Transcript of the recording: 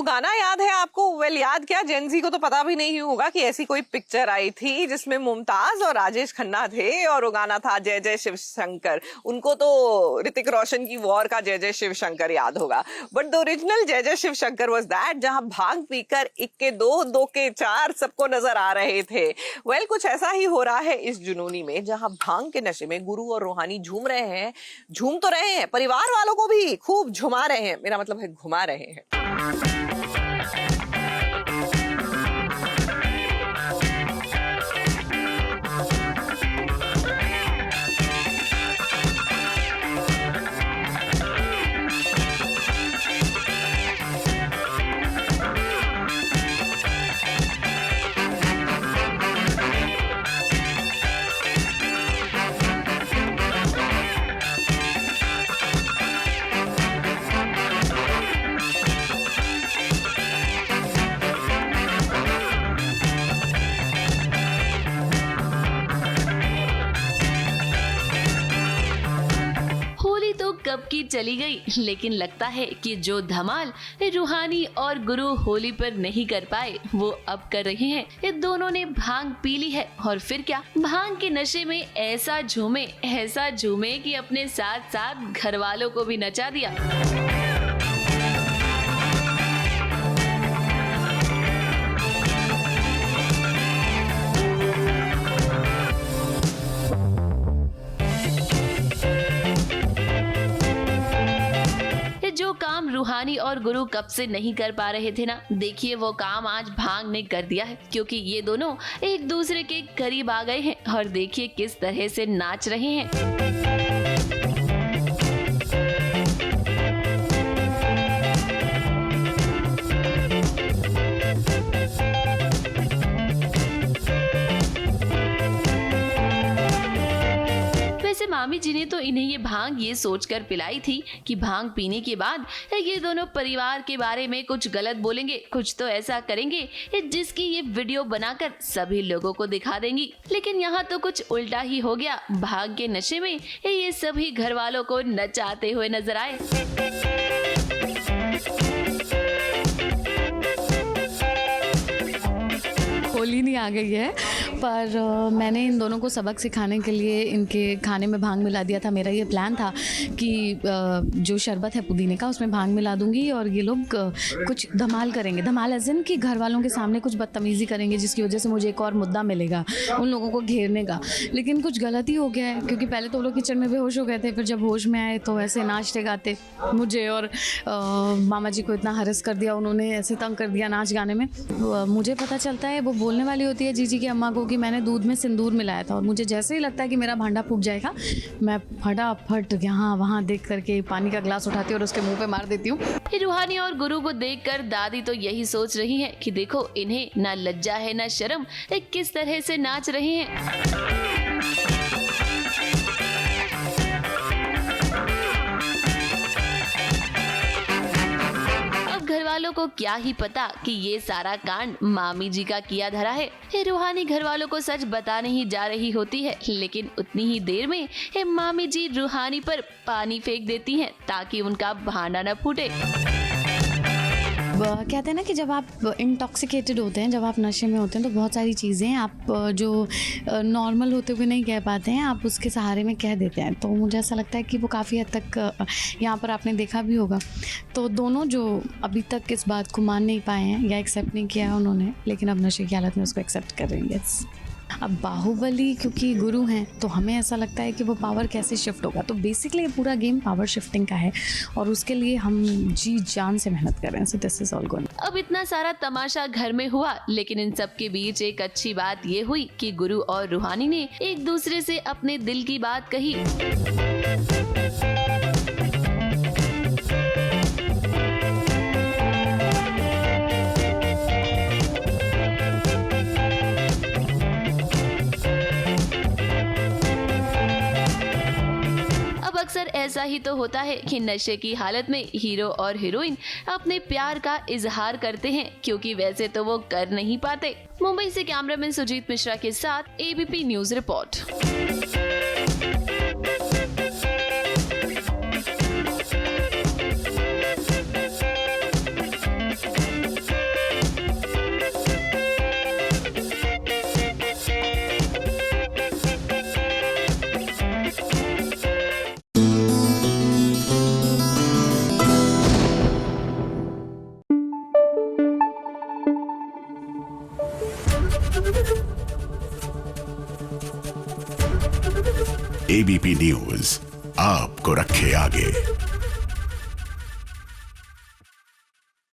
गाना याद है आपको? वेल याद क्या, जेनजी को तो पता भी नहीं होगा कि ऐसी कोई पिक्चर आई थी जिसमें मुमताज और राजेश खन्ना थे और वो गाना था जय जय शिव शंकर। उनको तो ऋतिक रोशन की वॉर का जय जय शिव शंकर याद होगा, बट द ओरिजिनल जय जय शिव शंकर वाज दैट जहां भांग पीकर 1 के 2, 2 के 4 सबको नजर आ रहे थे। वेल कुछ ऐसा ही हो रहा है इस जुनूनी में, जहां भांग के नशे में गुरु और रूहानी झूम रहे हैं, झूम तो रहे हैं, परिवार वालों को भी खूब झुमा रहे हैं, मेरा मतलब है घुमा रहे हैं। कब की चली गई, लेकिन लगता है कि जो धमाल रूहानी और गुरु होली पर नहीं कर पाए वो अब कर रहे हैं। ये दोनों ने भांग पी ली है और फिर क्या, भांग के नशे में ऐसा झूमे कि अपने साथ साथ घर वालों को भी नचा दिया। जो काम रूहानी और गुरु कब से नहीं कर पा रहे थे ना, देखिए वो काम आज भांग ने कर दिया है, क्योंकि ये दोनों एक दूसरे के करीब आ गए हैं और देखिए किस तरह से नाच रहे हैं। मामी जी ने तो इन्हें ये भांग ये सोचकर पिलाई थी कि भांग पीने के बाद ये दोनों परिवार के बारे में कुछ गलत बोलेंगे, कुछ तो ऐसा करेंगे जिसकी ये वीडियो बनाकर सभी लोगों को दिखा देंगी। लेकिन यहाँ तो कुछ उल्टा ही हो गया। भांग के नशे में ये सभी घर वालों को नचाते हुए नजर आए। होली नहीं आ गई है, पर मैंने इन दोनों को सबक सिखाने के लिए इनके खाने में भांग मिला दिया था। मेरा ये प्लान था कि जो शरबत है पुदीने का उसमें भांग मिला दूंगी और ये लोग कुछ धमाल करेंगे। धमाल एज़ इन कि घर वालों के सामने कुछ बदतमीज़ी करेंगे, जिसकी वजह से मुझे एक और मुद्दा मिलेगा उन लोगों को घेरने का। लेकिन कुछ गलत ही हो गया है, क्योंकि पहले तो वो लोग किचन में बेहोश हो गए थे, फिर जब होश में आए तो ऐसे नाचते गाते मुझे और मामा जी को इतना हरस कर दिया उन्होंने, ऐसे तंग कर दिया नाच गाने में। मुझे पता चलता है वो बोलने वाली होती है जीजी की अम्मा को कि मैंने दूध में सिंदूर मिलाया था, और मुझे जैसे ही लगता है कि मेरा भांडा फूट जाएगा, मैं फटाफट यहाँ वहाँ देख करके पानी का ग्लास उठाती हूँ और उसके मुंह पे मार देती हूँ। रूहानी और गुरु को देखकर दादी तो यही सोच रही है कि देखो इन्हें ना लज्जा है ना शर्म, किस तरह से नाच रहे हैं। घर वालों को क्या ही पता कि ये सारा कांड मामी जी का किया धरा है। रूहानी घर वालों को सच बताने ही जा रही होती है, लेकिन उतनी ही देर में मामी जी रूहानी पर पानी फेंक देती हैं ताकि उनका भांडा न फूटे। कहते हैं ना कि जब आप इंटॉक्सिकेटेड होते हैं, जब आप नशे में होते हैं, तो बहुत सारी चीज़ें आप जो नॉर्मल होते हुए नहीं कह पाते हैं, आप उसके सहारे में कह देते हैं। तो मुझे ऐसा लगता है कि वो काफ़ी हद तक यहाँ पर आपने देखा भी होगा। तो दोनों जो अभी तक इस बात को मान नहीं पाए हैं या एक्सेप्ट नहीं किया है उन्होंने, लेकिन अब नशे की हालत में उसको एक्सेप्ट कर रही है। अब बाहुबली क्योंकि गुरु हैं, तो हमें ऐसा लगता है कि वो पावर कैसे शिफ्ट होगा। तो बेसिकली ये पूरा गेम पावर शिफ्टिंग का है और उसके लिए हम जी जान से मेहनत कर रहे हैं। So this is all going. अब इतना सारा तमाशा घर में हुआ, लेकिन इन सब के बीच एक अच्छी बात ये हुई कि गुरु और रूहानी ने एक दूसरे से अपने दिल की बात कही। अक्सर ऐसा ही तो होता है कि नशे की हालत में हीरो और हीरोइन अपने प्यार का इजहार करते हैं, क्योंकि वैसे तो वो कर नहीं पाते। मुंबई से कैमरामैन सुजीत मिश्रा के साथ ABP news report. ABP news आपको रखे आगे।